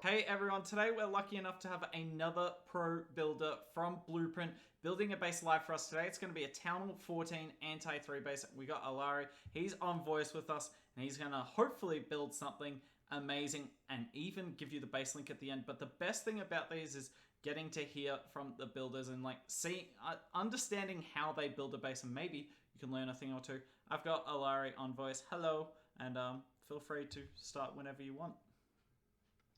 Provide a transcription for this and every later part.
Hey everyone, today we're lucky enough to have another pro builder from Blueprint building a base live for us today. It's going to be a Town Hall 14 Anti 3 base. We got Elarre, he's on voice with us, and he's going to hopefully build something amazing and even give you the base link at the end. But the best thing about these is getting to hear from the builders and understanding how they build a base, and maybe you can learn a thing or two. I've got Elarre on voice. Hello, and feel free to start whenever you want.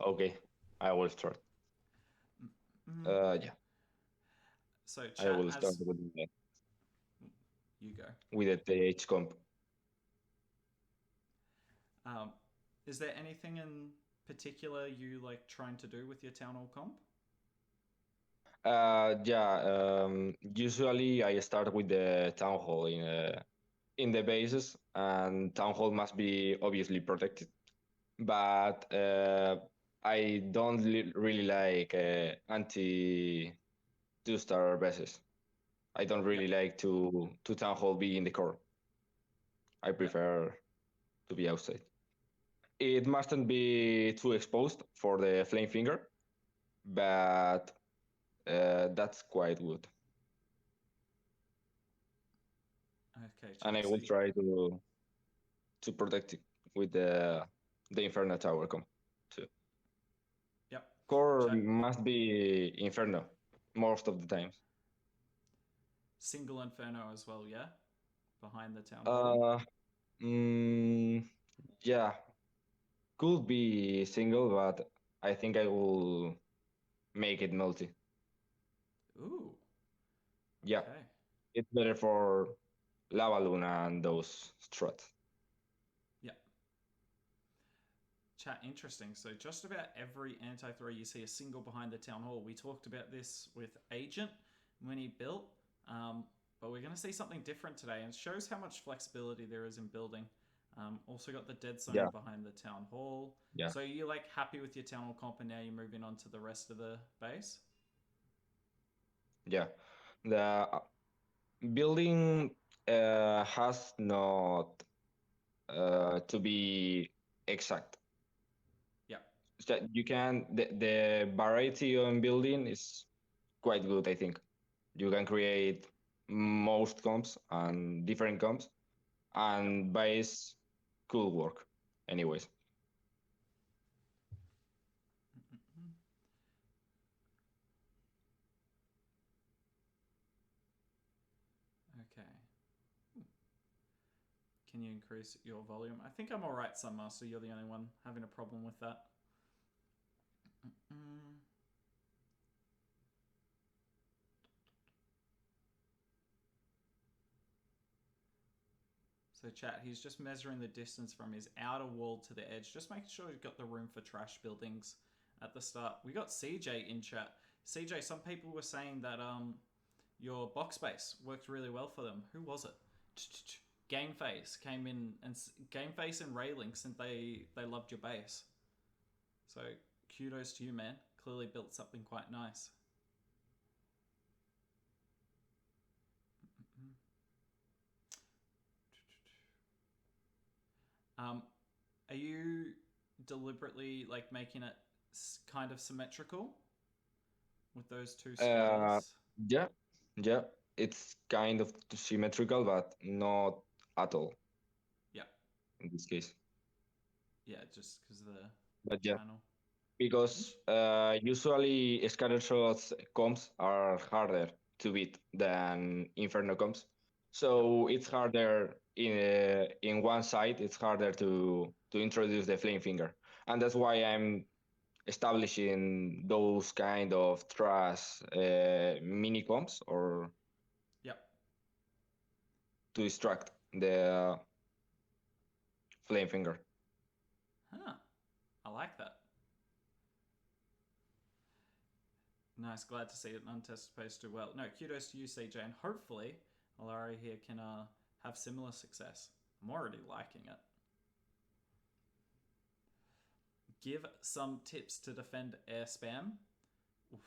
Okay, I will start. Yeah, So I chat will start as with you go. the TH comp. Um, is there anything in particular you like trying to do with your town hall comp? Yeah, usually I start with the town hall in the bases, and town hall must be obviously protected. But I don't really like anti two-star bases. I don't really Yep, like to town hall be in the core. I yep. prefer to be outside. It mustn't be too exposed for the flame finger, but that's quite good. Okay, And I chat. will try to protect it with the Inferno Tower comp too. Yep, Core chat. must be Inferno most of the times. Single inferno as well. Yeah, behind the town hall. Uh, mm, yeah, could be single, but I think I will make it multi. Ooh. Yeah, Okay. it's better for Lava Luna and those struts. Yep. Chat. Interesting. So just about every anti three you see a single behind the town hall. We talked about this with Agent when he built. But we're going to see something different today, and it shows how much flexibility there is in building. Also got the dead zone Yeah, behind the town hall. yeah. So you're like happy with your town hall comp, and now you're moving on to the rest of the base. Yeah, the building has not to be exact. Yeah, So you can the variety on building is quite good. I think you can create most comps and different comps, yep. and base could work. Anyways, Okay. Can you increase your volume? I think I'm all right, Sunmaster. You're the only one having a problem with that. Mm. So, chat, he's just measuring the distance from his outer wall to the edge, just making sure he's got the room for trash buildings at the start. We got CJ in chat. CJ, some people were saying that your box space worked really well for them. Who was it? Game Face came in, and Game Face and Railing said they loved your base. So kudos to you, man. Clearly built something quite nice. Um, are you deliberately like making it kind of symmetrical with those two uh, squares? yeah, yeah, it's kind of symmetrical, but not at all Yeah, in this case. yeah, just because of the But yeah. channel. Because usually scatter shots comps are harder to beat than Inferno comps. Yep. So it's harder in one side. It's harder to introduce the flame finger, and that's why I'm establishing those kind of trash mini comps or Yep. to distract the flame finger. Huh. I like that. Nice. Glad to see it. Untested pace do well. No, kudos to you, CJ, and hopefully Elarre here can have similar success. I'm already liking it. Give some tips to defend air spam. Oof,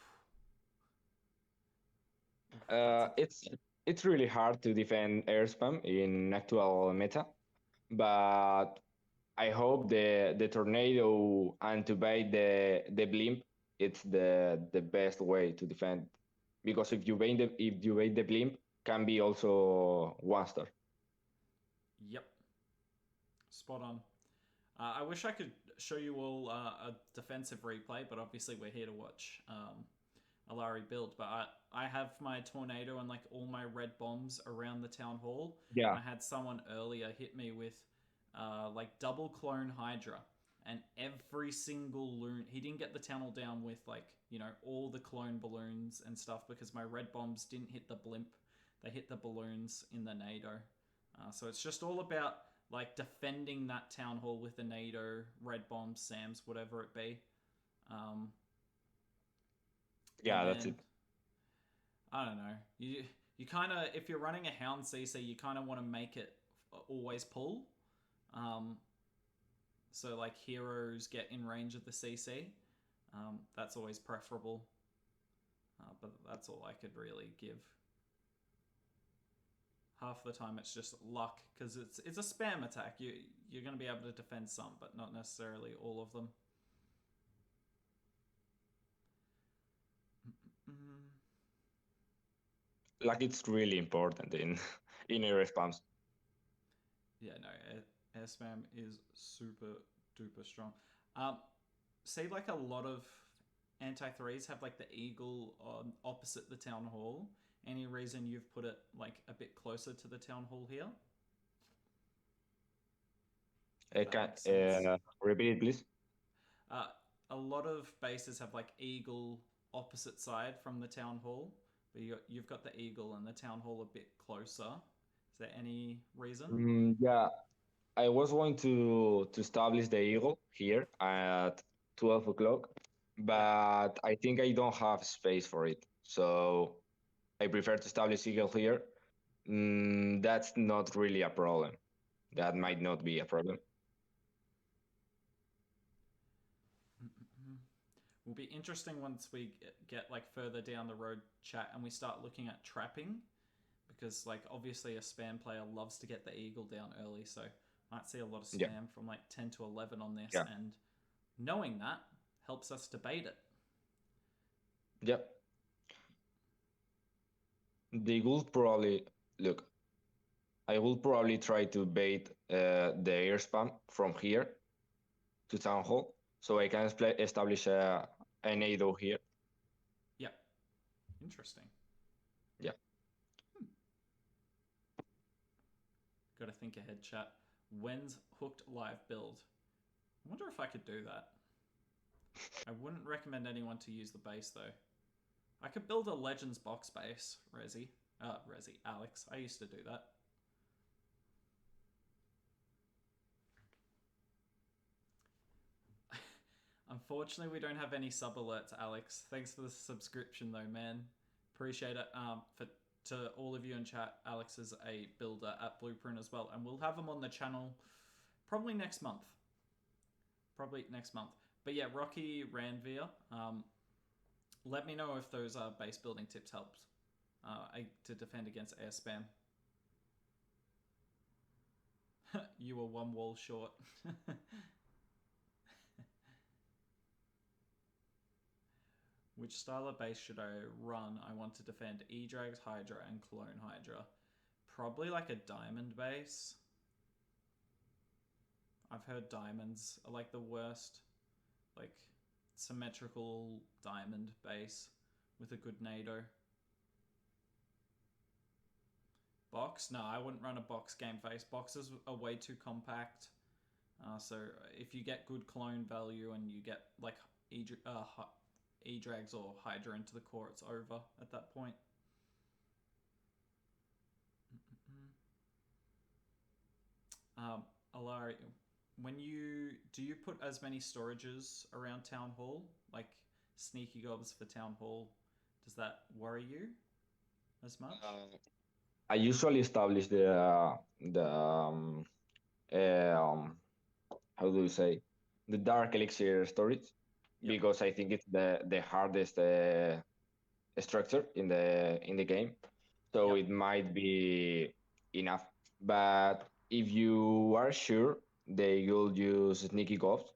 oof, that's a It's really hard to defend air spam in actual meta, but I hope the tornado and to bait the blimp, it's the best way to defend, because if you bait the blimp, can be also 1 star. Yep, spot on. I wish I could show you all a defensive replay, but obviously we're here to watch Elarre build. But I have my tornado and like all my red bombs around the town hall, Yeah, and I had someone earlier hit me with like double clone Hydra, and every single loon. He didn't get the town hall down with like all the clone balloons and stuff because my red bombs didn't hit the blimp. They hit the balloons in the NATO. So it's just all about like defending that town hall with a NATO, red bombs, SAMs, whatever it be. Um, and yeah, that's then it. I don't know. You kind of if you're running a hound CC, you kind of want to make it always pull. Um, so like heroes get in range of the CC. That's always preferable. But that's all I could really give. Half the time it's just luck because it's a spam attack. You're going to be able to defend some, but not necessarily all of them. Mm-mm. Like it's really important in in air spams. Yeah, no, air spam is super duper strong. Um, See, like a lot of anti threes have like the eagle opposite the town hall. Any reason you've put it like a bit closer to the town hall here? If that Can makes sense. repeat it, please? Uh, a lot of bases have like eagle opposite side from the town hall, but you've got the eagle and the town hall a bit closer. Is there any reason? Yeah, I was going to establish the eagle here at 12 o'clock, Yeah, but I think I don't have space for it. So I prefer to establish eagle here. That's not really a problem. That yeah. might not be a problem. Mm-mm-mm. Will be interesting once we get like further down the road chat and we start looking at trapping because like obviously a spam player loves to get the eagle down early, so might see a lot of Yeah, spam from like 10 to 11 on this, yeah, and knowing that helps us debate it. yeah. They will probably look. I will probably try to bait the air spam from here to town hall, so I can establish an ADO here. Yep, interesting. Yeah. Hmm. Gotta think ahead chat. When's hooked live build? I wonder if I could do that. I wouldn't recommend anyone to use the base though. I could build a Legends box base, Resi, Alex. I used to do that. Unfortunately, we don't have any sub alerts, Alex. Thanks for the subscription, though, man. Appreciate it. For to all of you in chat, Alex is a builder at Blueprint as well, and we'll have him on the channel probably next month. Probably next month. But yeah, Rocky Ranveer. Let me know if those base building tips helped to defend against air spam. You were one wall short. Which style of base should I run? I want to defend E-Drags, Hydra, and Clone Hydra. Probably like a diamond base. I've heard diamonds are like the worst. Like symmetrical diamond base with a good NATO. Box? No, I wouldn't run a box game face. Boxes are way too compact. So if you get good clone value and you get like E-Drags or Hydra into the core, it's over at that point. Elarre, when do you put as many storages around Town Hall, like sneaky gobs for Town Hall? Does that worry you as much? I usually establish the how do you say, the dark elixir storage, Yep, because I think it's the hardest structure in the game. So yep, it might be enough. But if you are sure they will use sneaky ghosts,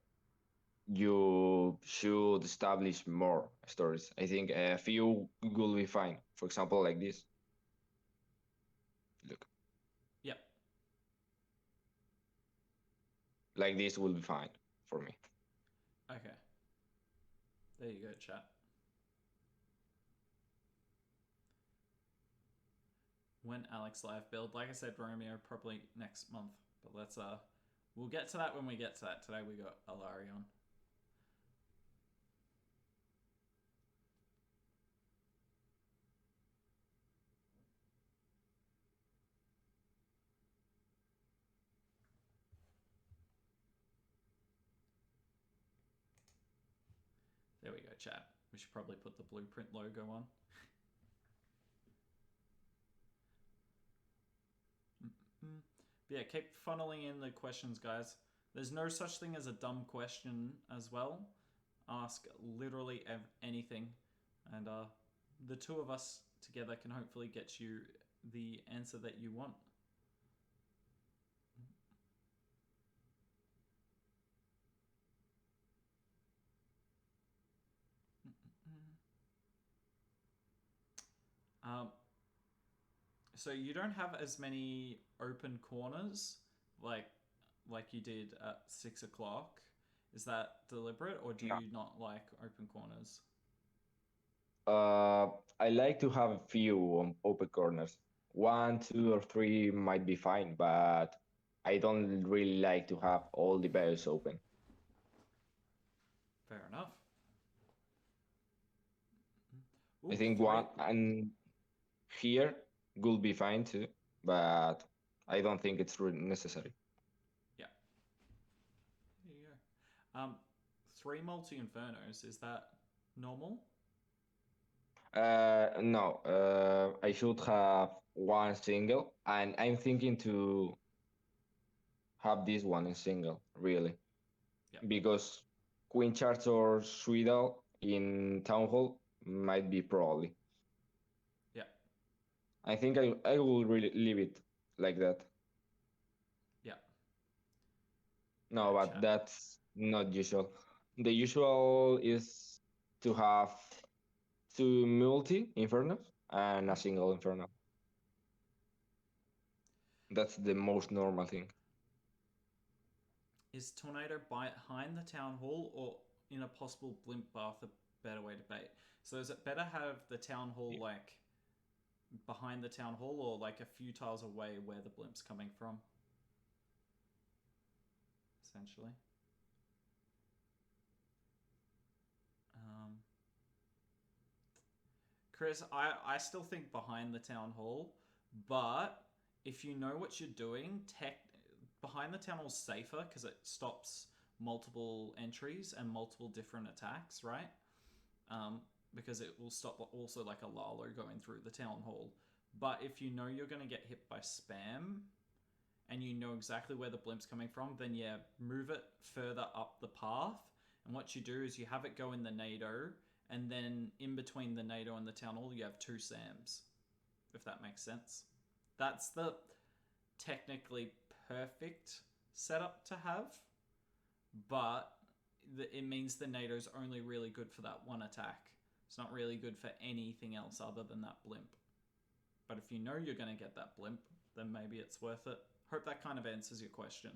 you should establish more stories. I think a few will be fine. For example, like this. Look, Yep. like this will be fine for me. Okay. There you go, chat. When Alex live build, like I said, Romeo probably next month. But we'll get to that when we get to that. Today we got Elarre on. There we go, chat. We should probably put the blueprint logo on. But yeah, keep funneling in the questions, guys. There's no such thing as a dumb question as well. Ask literally anything, and the two of us together can hopefully get you the answer that you want. Um, so you don't have as many open corners like you did at 6 o'clock. Is that deliberate, or do No. you not like open corners? Uh, I like to have a few open corners. One, two, or three might be fine, but I don't really like to have all the barrels open. Fair enough. I Ooh, think three. one and here will be fine too, but I don't think it's really necessary. Yeah. There you go. 3 multi infernos. Is that normal? No, I should have one single, and I'm thinking to have this one in single, really, Yeah. because Queen Charge or Sweedle in Town Hall might be probably. Yeah. I think I will really leave it like that. Yeah. Go No, but chat. that's not usual. The usual is to have two multi infernos and a single inferno. That's the most normal thing. Is Tornado behind the town hall or in a possible blimp bath a better way to bait? So is it better have the town hall like behind the town hall or like a few tiles away where the blimp's coming from? Essentially. Um, Chris, I still think behind the town hall, but if you know what you're doing, behind the town hall's safer because it stops multiple entries and multiple different attacks, right? Um, because it will stop also like a Lalo going through the town hall. But if you know you're going to get hit by spam and you know exactly where the blimp's coming from, then yeah, move it further up the path. And what you do is you have it go in the NATO, and then in between the NATO and the town hall, you have two SAMs, if that makes sense. That's the technically perfect setup to have, but it means the NATO's only really good for that one attack. It's not really good for anything else other than that blimp. But if you know you're going to get that blimp, then maybe it's worth it. Hope that kind of answers your question.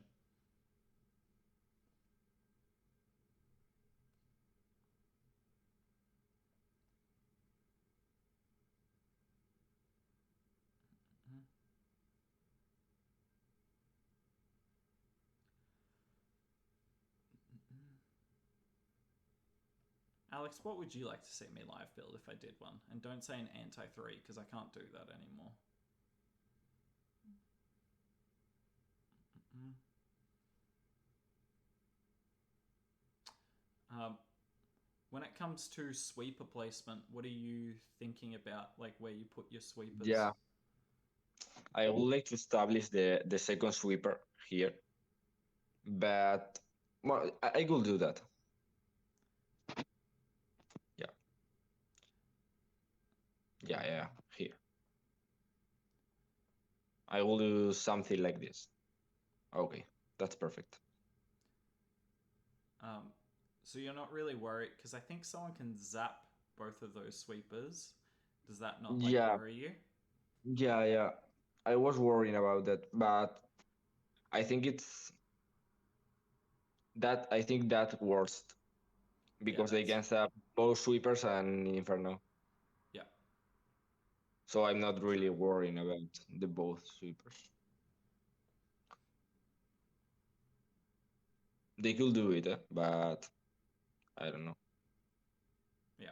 Alex, what would you like to see me live build if I did one? And don't say an anti-3 because I can't do that anymore. When it comes to sweeper placement, what are you thinking about, like where you put your sweepers? Yeah, I would like to establish the second sweeper here, but well, I will do that. Yeah, yeah, here. I will do something like this. Okay, that's perfect. Um, so you're not really worried because I think someone can zap both of those sweepers. Does that not like Yeah, worry you? yeah. I was worrying about that, but I think it's that I think that worst Yeah, because they that's can have both sweepers and Inferno. yeah, So I'm not really true. worrying about the both sweepers. They could do it, but I don't know. Yeah,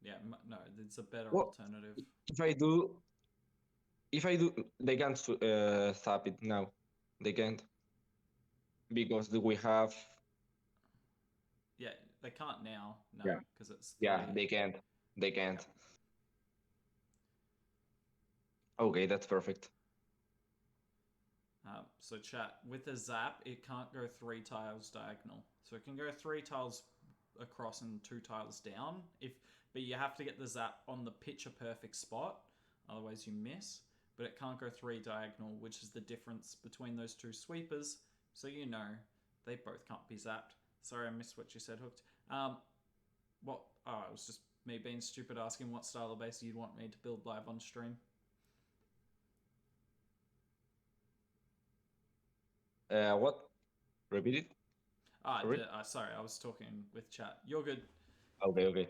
yeah. No, it's a better Well, alternative. if I do, if I do, they can't zap it now. They can't because we have. Yeah, they can't now. No, Yeah, because it's yeah, three. they can't. They Yeah. can't. Okay, that's perfect. So chat with a zap, it can't go three tiles diagonal. So it can go three tiles across and two tiles down. But you have to get the zap on the picture perfect spot, otherwise you miss. But it can't go three diagonal, which is the difference between those two sweepers. So you know they both can't be zapped. Sorry, I missed what you said, Hooked. What? Oh, it was just me being stupid asking what style of base you'd want me to build live on stream. What? Repeat it. Sorry. Sorry, I was talking with chat. You're good. Okay.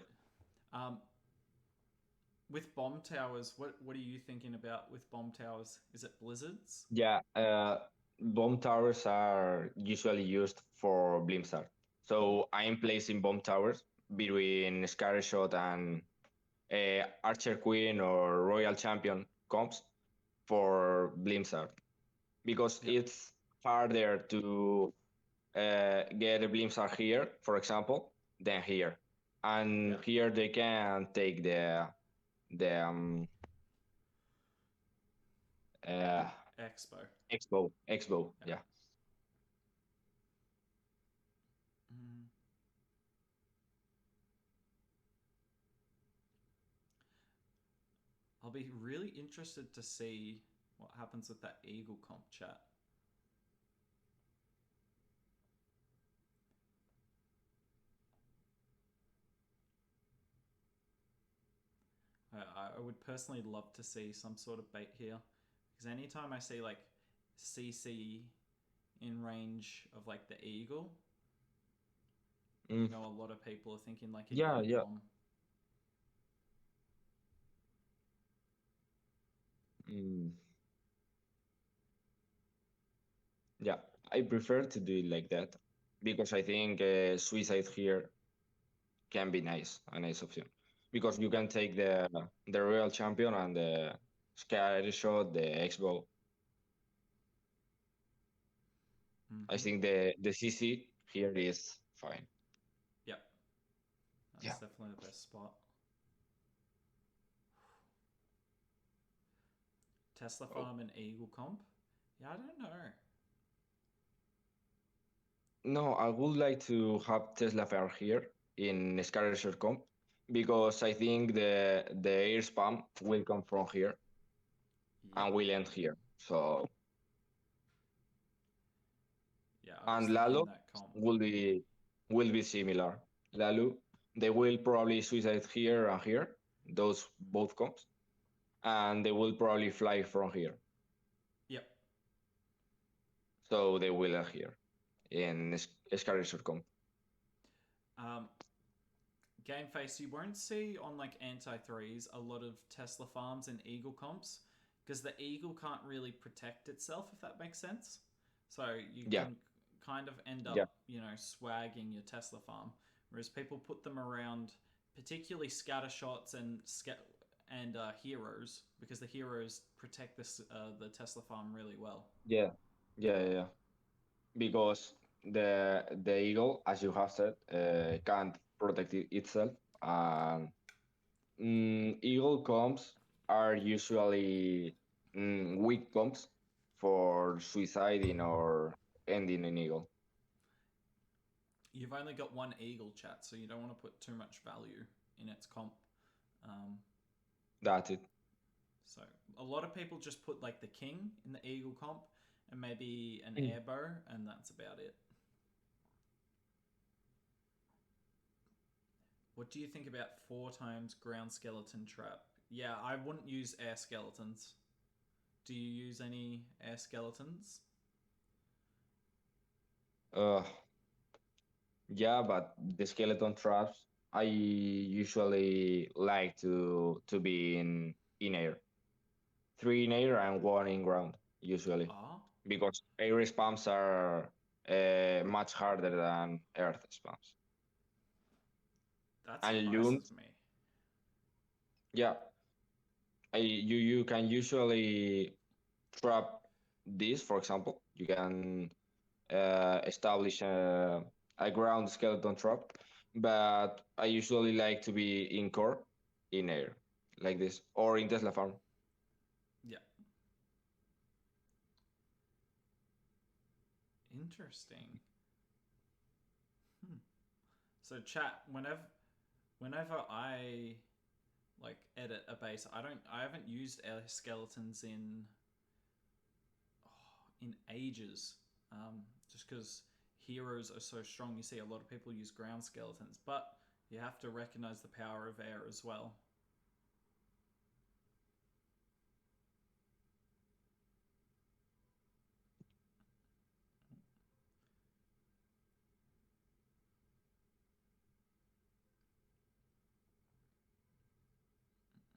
Um, with bomb towers, what are you thinking about with bomb towers? Is it blizzards? Yeah, bomb towers are usually used for Blimstar. So I'm placing bomb towers between Scattershot and Archer Queen or Royal Champion comps for Blimstar because Yep. it's harder to get a Blimstar here, for example, than here. And Yep. here they can take the uh, Expo. Expo, Yep. yeah. Mm. I'll be really interested to see what happens with that Eagle comp chat. I would personally love to see some sort of bait here because anytime I see like CC in range of like the Eagle, Mm, a lot of people are thinking like an yeah, E yeah. bomb. Mm, yeah, I prefer to do it like that because I think suicide here can be a nice option because you Yep. can take the Royal Champion and the Sky Shot, the X-Bow. I Mm-hmm. think the CC here is fine. Yep. Yeah. That's definitely the best spot. Tesla Oh. Farm and Eagle Comp? Yeah, I don't know. No, I would like to have Tesla Fair here in Scarlet Comp because I think the air spam will come from here Yep. and will end here. So Yeah, I was and thinking Lalo that comp. will be similar. Lalu, they will probably suicide here and here, those both comps, and they will probably fly from here. Yep. So they will end here in Scarlet comp. Um, Game face, you won't see on like anti threes a lot of Tesla farms and Eagle comps because the Eagle can't really protect itself, if that makes sense. So you Yeah, can kind of end yeah, up, swagging your Tesla farm, whereas people put them around, particularly scatter shots and heroes, because the heroes protect the Tesla farm really well. yeah, yeah. Because the eagle, as you have said, can't protect itself, and eagle comps are usually weak comps for suiciding or ending an eagle. You've only got one Eagle chat, so you don't want to put too much value in its comp. Um, That's it. So a lot of people just put like the king in the eagle comp and maybe an Mm. air bow, and that's about it. What do you think about 4 times ground skeleton trap? Yeah, I wouldn't use air skeletons. Do you use any air skeletons? Uh, yeah, but the skeleton traps, I usually like to be in air. 3 in air and 1 in ground, usually. Oh, Because air spams are much harder than earth spams. that And surprises loons, me. yeah, you can usually trap this, for example. You can establish a ground skeleton trap, but I usually like to be in core, in air, like this, or in Tesla farm. Yeah, interesting. Hmm. So chat, whenever I like edit a base, I haven't used air skeletons in ages. Just because heroes are so strong, you see a lot of people use ground skeletons, but you have to recognize the power of air as well.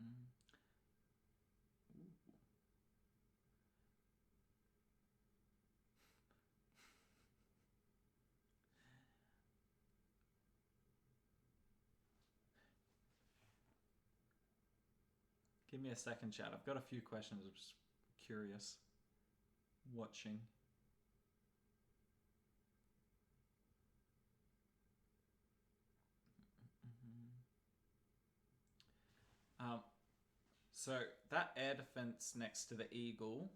Mm. Give me a second, chat. I've got a few questions. I'm just curious. Watching. Um, so that air defense next to the eagle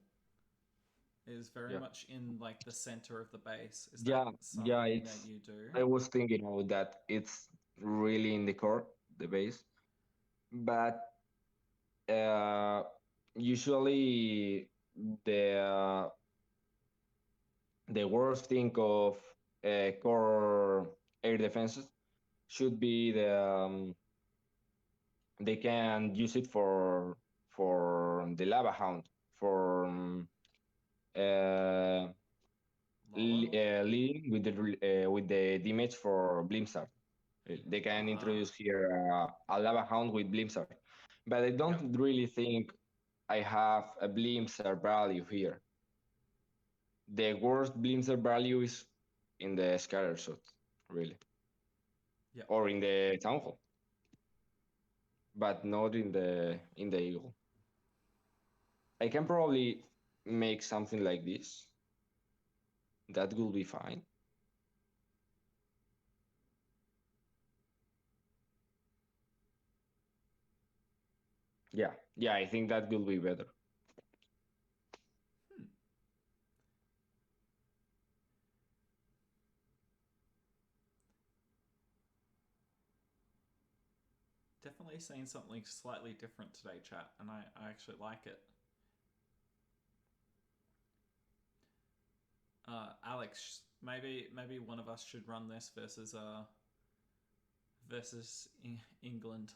is very Yeah. much in like the center of the base. Is that Yeah, yeah, something that you do? I was thinking about that. It's really in the core, the base, but uh, usually the uh, the worst thing of core air defenses should be they can use it for the lava hound for uh, Lol. leading with the damage for Blimsar. They can Ah. introduce here a lava hound with Blimsar, but I Yep. don't really think I have a Blimsar value here. The worst Blimsar value is in the scatter shot, really, Yep. or in the town hall, but not in the eagle. I can probably make something like this. That will be fine. Yeah, yeah, I think that will be better. Hmm. Definitely seeing something slightly different today, chat, and I actually like it. Alex, maybe one of us should run this versus England.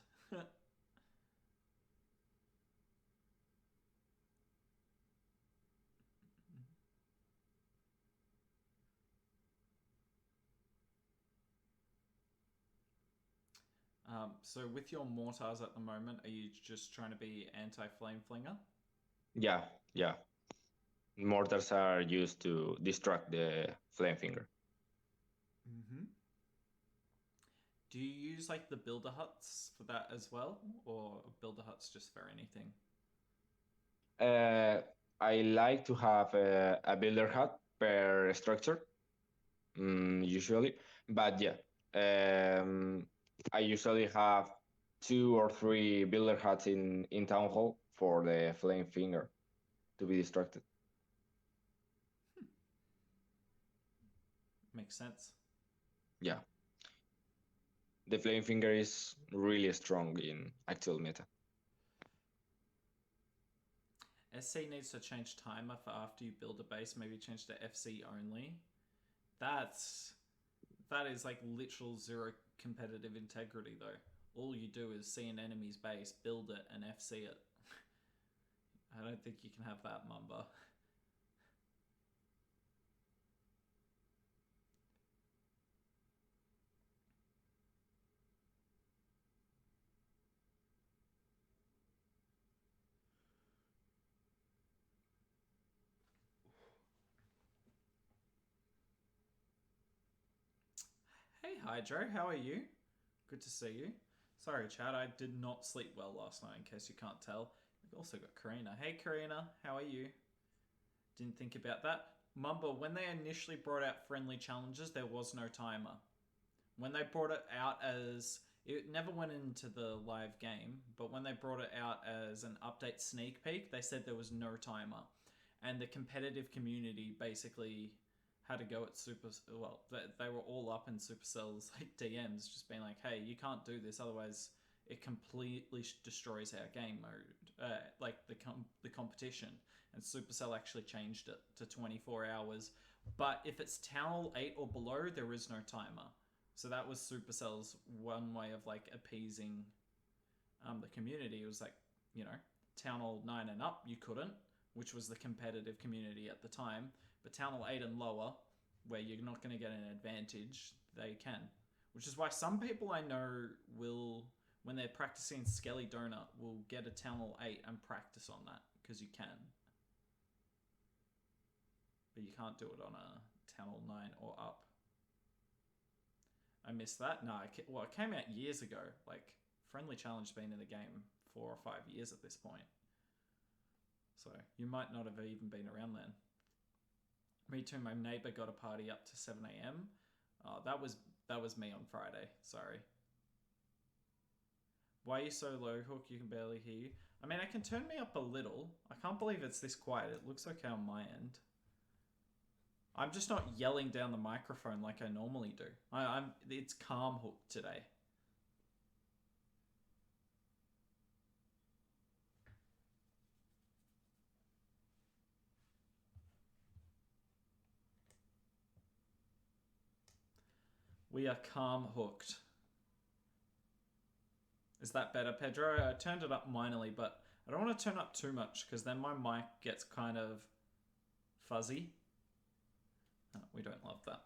So with your mortars at the moment, are you just trying to be anti-flame flinger? Yeah, yeah. Mortars are used to distract the flame finger. Mm-hmm. Do you use like the builder huts for that as well, or builder huts just for anything? Uh, I like to have a builder hut per structure, usually, but yeah, I usually have 2 or 3 builder huts in town hall for the flame finger to be distracted. Hmm. Makes sense. Yeah, the flame finger is really strong in actual meta. SC needs to change timer for after you build a base. Maybe change to FC only. That's That is like literal zero competitive integrity, though. All you do is see an enemy's base, build it, and FC it. I don't think you can have that, Mamba. Hey, Hydro, how are you? Good to see you. Sorry, Chad, I did not sleep well last night, in case you can't tell. We've also got Karina. Hey, Karina, how are you? Didn't think about that. Mumba, when they initially brought out friendly challenges, there was no timer. When they brought it out as. It never went into the live game, but when they brought it out as an update sneak peek, they said there was no timer. And the competitive community basically had to go at Super. Well, they were all up in Supercell's like DMs, just being like, "Hey, you can't do this, otherwise it completely destroys our game mode, like the competition." And Supercell actually changed it to 24 hours. But if it's Town Hall 8 or below, there is no timer. So that was Supercell's one way of like appeasing the community. It was like, you know, Town Hall 9 and up, you couldn't, which was the competitive community at the time. But Town Hall 8 and lower, where you're not going to get an advantage, they can. Which is why some people I know will, when they're practicing Skelly Donut, will get a Town Hall 8 and practice on that, because you can. But you can't do it on a Town Hall 9 or up. I missed that. No, it came out years ago. Like, Friendly Challenge been in the game 4 or 5 years at this point. So you might not have even been around then. Me too. My neighbor got a party up to 7 a.m. That was me on Friday. Sorry. Why are you so low, Hook? You can barely hear you. I mean, I can turn me up a little. I can't believe it's this quiet. It looks okay on my end. I'm just not yelling down the microphone like I normally do. It's calm, Hook, today. We are calm hooked. Is that better, Pedro? I turned it up minorly, but I don't want to turn up too much because then my mic gets kind of fuzzy. Oh, we don't love that.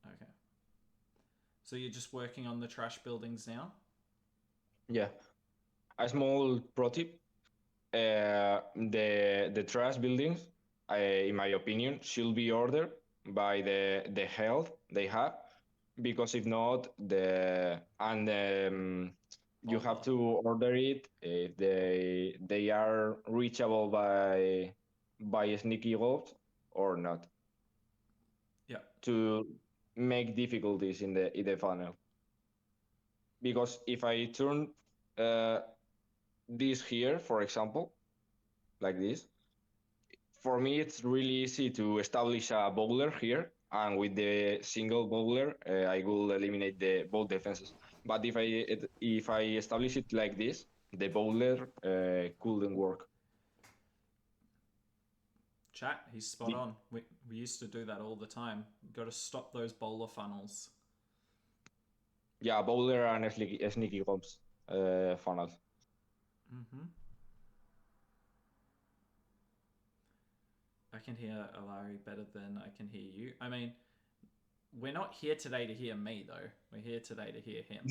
Okay. So you're just working on the trash buildings now? Yeah. A small pro tip: the trash buildings, in my opinion, should be ordered by the health they have, because if not, you have to order it if they are reachable by sneaky ghosts or not. Yeah. To make difficulties in the funnel. Because if I turn this here, for example, like this, for me it's really easy to establish a bowler here, and with the single bowler I will eliminate both defenses. But if I establish it like this, the bowler couldn't work. Chat, he's spot on. We used to do that all the time. You've got to stop those bowler funnels. Yeah, bowler and sneaky bombs funnels. Mm-hmm. I can hear Elarre better than I can hear you. I mean, we're not here today to hear me, though. We're here today to hear him.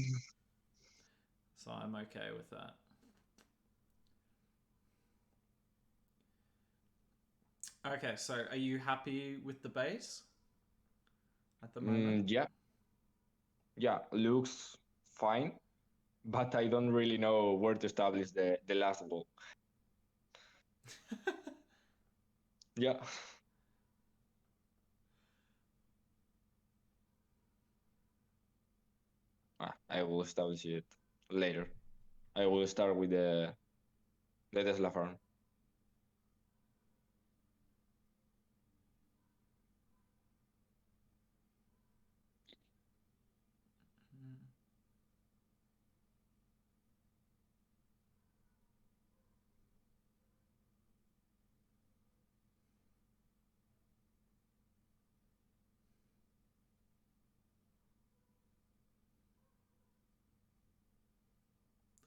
So I'm okay with that. Okay, so are you happy with the base at the moment? Yeah, looks fine, but I don't really know where to establish the last wall. Yeah. I will establish it later. I will start with the Tesla farm.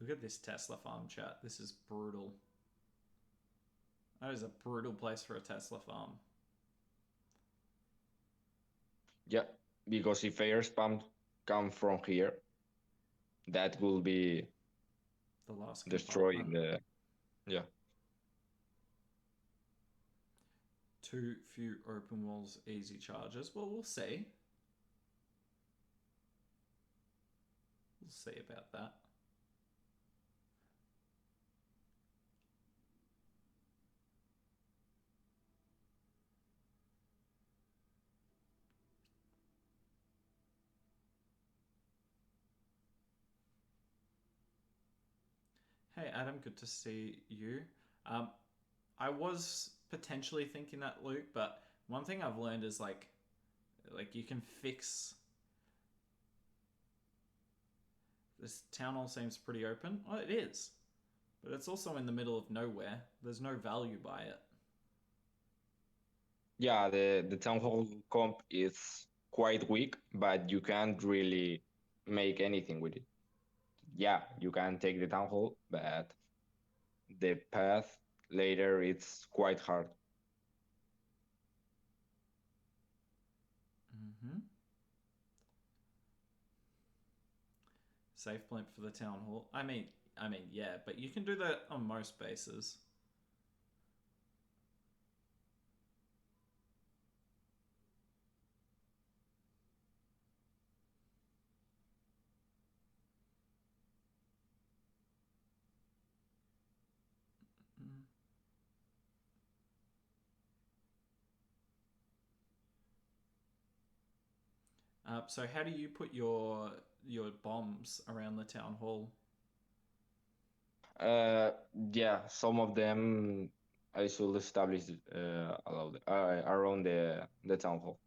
Look at this Tesla farm, chat. This is brutal. That is a brutal place for a Tesla farm. Yeah, because if air spam come from here, that will be The last destroying compartment. the. Yeah. Too few open walls, easy charges. Well, we'll see. We'll see about that. Hey Adam, good to see you. Um, I was potentially thinking that, Luke, but one thing I've learned is like you can fix. This town hall seems pretty open. Well, it is, but it's also in the middle of nowhere. There's no value by it. Yeah, the town hall comp is quite weak, but you can't really make anything with it. Yeah, you can take the town hall, but the path later it's quite hard. Mm-hmm. Safe point for the town hall. I mean, yeah, but you can do that on most bases. Mm. So how do you put your bombs around the town hall? Uh, yeah, some of them I should establish around the town hall.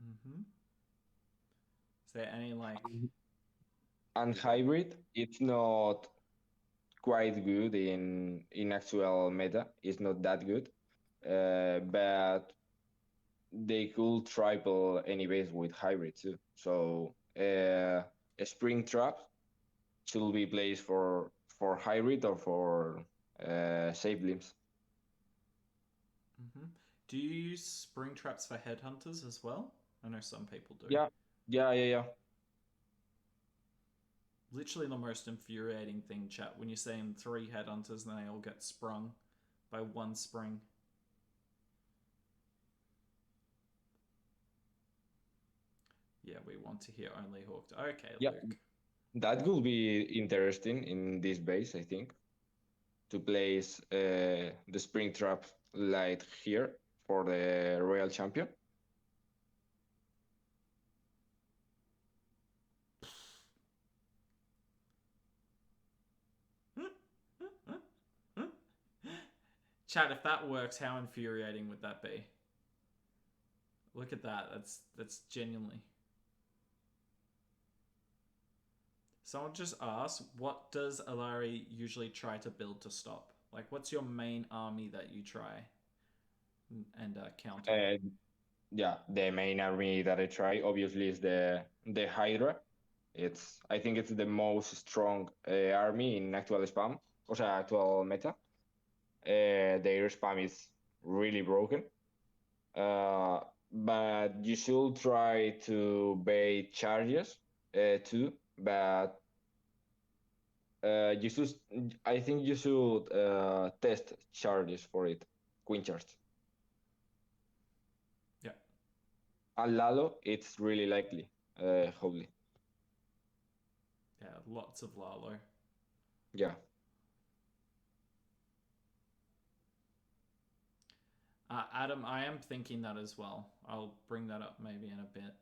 Mm-hmm. Is there any like And you go? hybrid, it's not quite good in actual meta. It's not that good, but they could triple any base with hybrid too. So a spring trap should be placed for hybrid or for safe limbs. Mm-hmm. Do you use spring traps for headhunters as well? I know some people do. Yeah, yeah. Literally the most infuriating thing, chat, when you're seeing 3 headhunters and they all get sprung by 1 spring. Yeah, we want to hear only hooked. Okay, Yeah, Luke. that will be interesting in this base, I think, to place the spring trap light here for the royal champion. Chat, if that works, how infuriating would that be? Look at that. That's genuinely. Someone just asked, what does Elarre usually try to build to stop? Like, what's your main army that you try and counter? Uh, yeah, the main army that I try obviously is the Hydra. I think it's the most strong army in actual spam, o sea, actual meta. Their spam is really broken. But you should try to bait charges too. But you should, I think you should test charges for it, queen charge. Yeah. And Lalo, it's really likely, hopefully. Yeah, lots of Lalo. Yeah. Adam, I am thinking that as well. I'll bring that up maybe in a bit.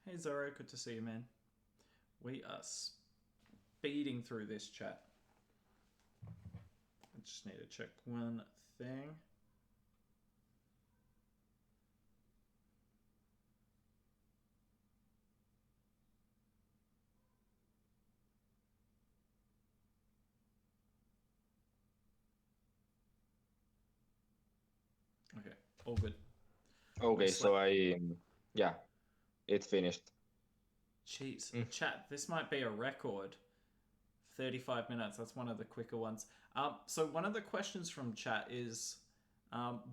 Hey Zoro, good to see you, man. We are speeding through this chat. I just need to check one thing. All good. No Okay, sweat. so yeah, it's finished. Jeez, Mm. chat. This might be a record. 35 minutes. That's one of the quicker ones. So one of the questions from chat is,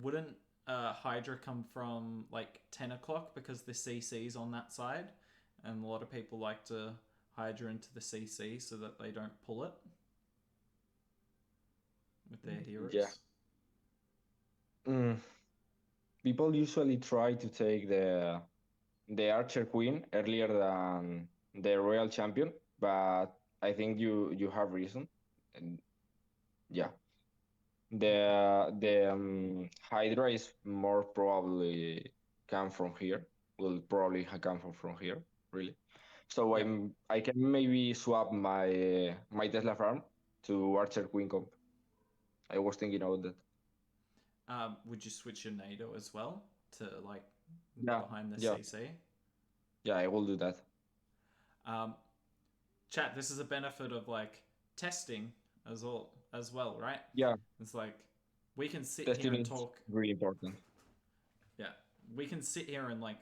wouldn't Hydra come from like 10 o'clock because the CC's on that side, and a lot of people like to Hydra into the CC so that they don't pull it with their Yeah. heroes. Mm. People usually try to take the Archer Queen earlier than the Royal Champion, but I think you have reason. And yeah, the Hydra is more probably come from here. Will probably come from here, really. So Yep. I can maybe swap my Tesla farm to Archer Queen comp. I was thinking about that. Would you switch your NATO as well to like Yeah, behind the yeah, CC? yeah. I will do that. Um, chat. This is a benefit of like testing as well, right? Yeah, It's like we can sit here testing and is talk. really important. Yeah, we can sit here and like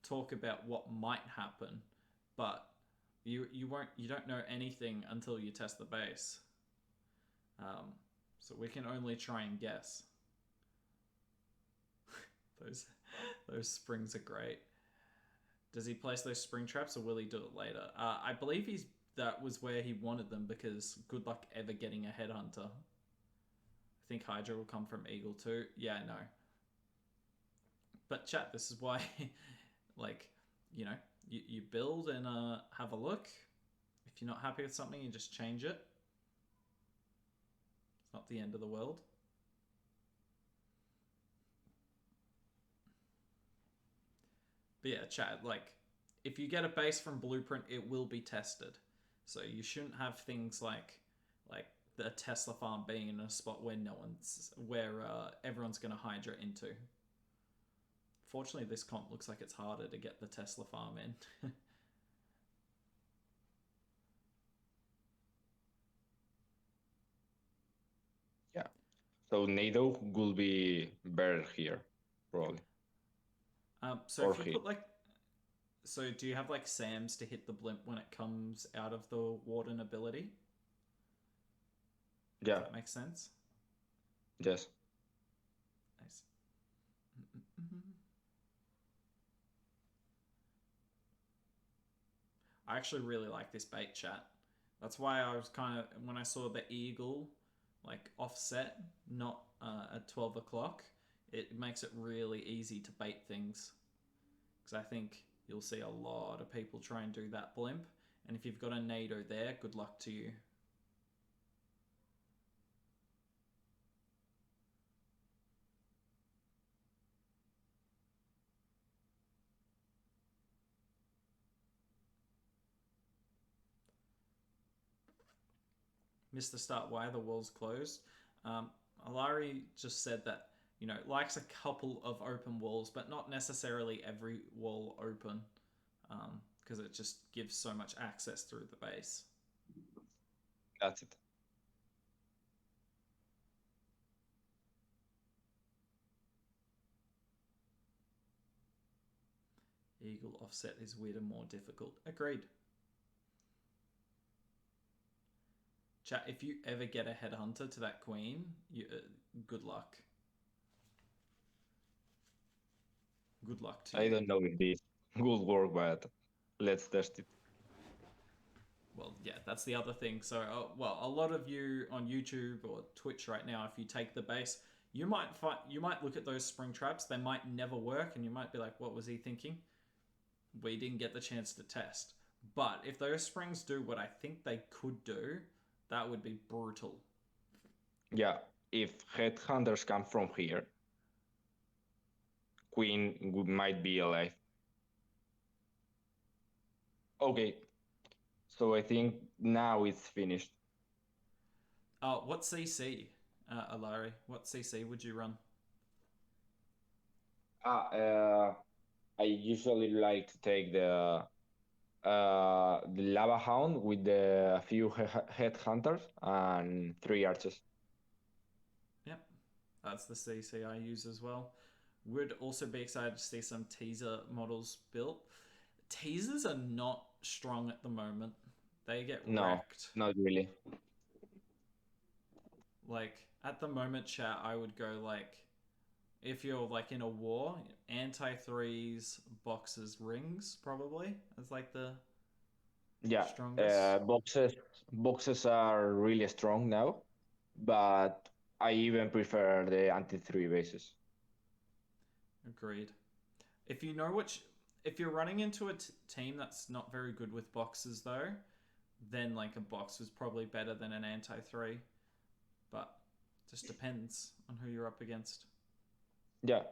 talk about what might happen, but you don't know anything until you test the base. Um, so we can only try and guess. those those springs are great. Does he place those spring traps or will he do it later? I believe that was where he wanted them because good luck ever getting a headhunter. I think Hydra will come from Eagle too. Yeah, no. But chat, this is why, like, you build and have a look. If you're not happy with something, you just change it. It's not the end of the world. But yeah, chat, like, if you get a base from Blueprint, it will be tested. So you shouldn't have things like the Tesla farm being in a spot where everyone's gonna Hydra into. Fortunately, this comp looks like it's harder to get the Tesla farm in. Yeah. So NATO will be better here, probably, So or if you here. put like, so do you have like Sam's to hit the blimp when it comes out of the Warden ability? If Yeah. that makes sense. Yes. Nice. I actually really like this bait chat. That's why I was kind of when I saw the eagle like offset, not at 12 o'clock. It makes it really easy to bait things because I think you'll see a lot of people try and do that blimp. And if you've got a NATO there, good luck to you. Mr. Start, why are the walls closed? Elarre just said that, likes a couple of open walls, but not necessarily every wall open, because it just gives so much access through the base. That's it. Eagle offset is weird and more difficult. Agreed. Chat, if you ever get a headhunter to that queen, good luck. Good luck to I you. don't know if this will work, but let's test it. Well, yeah, that's the other thing. So, well, a lot of you on YouTube or Twitch right now, if you take the base, you might look at those spring traps. They might never work, and you might be like, "What was he thinking?" We didn't get the chance to test. But if those springs do what I think they could do, that would be brutal. Yeah. If headhunters come from here, Queen might be alive. Okay. So I think now it's finished. What CC, Elarre? What CC would you run? Ah, I usually like to take the lava hound with the few headhunters and 3 archers. Yep, that's the CC I use as well. Would also be excited to see some teaser models built. Teasers are not strong at the moment. They get No, wrecked. not really. Like at the moment, chat, I would go like if you're like in a war, anti threes, boxes, rings probably as like the Yeah, strongest. boxes are really strong now, but I even prefer the anti-3 bases. Agreed. If you know which, if you're running into a team that's not very good with boxes though, then like a box is probably better than an anti three. But just depends on who you're up against. Yeah,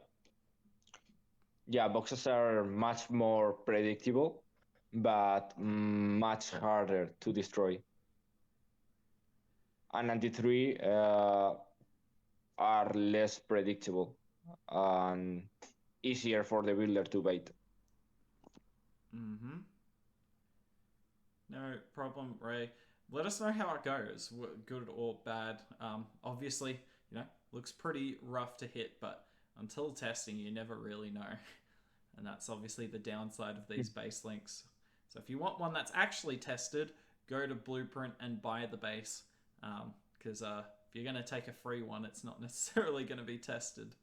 yeah, boxes are much more predictable, but much harder to destroy. And anti-3 are less predictable and easier for the builder to bait. Mm-hmm. No problem, Ray. Let us know how it goes, good or bad. Obviously, looks pretty rough to hit, but until testing, you never really know. And that's obviously the downside of these base links. So if you want one that's actually tested, go to Blueprint and buy the base. Because if you're going to take a free one, it's not necessarily going to be tested.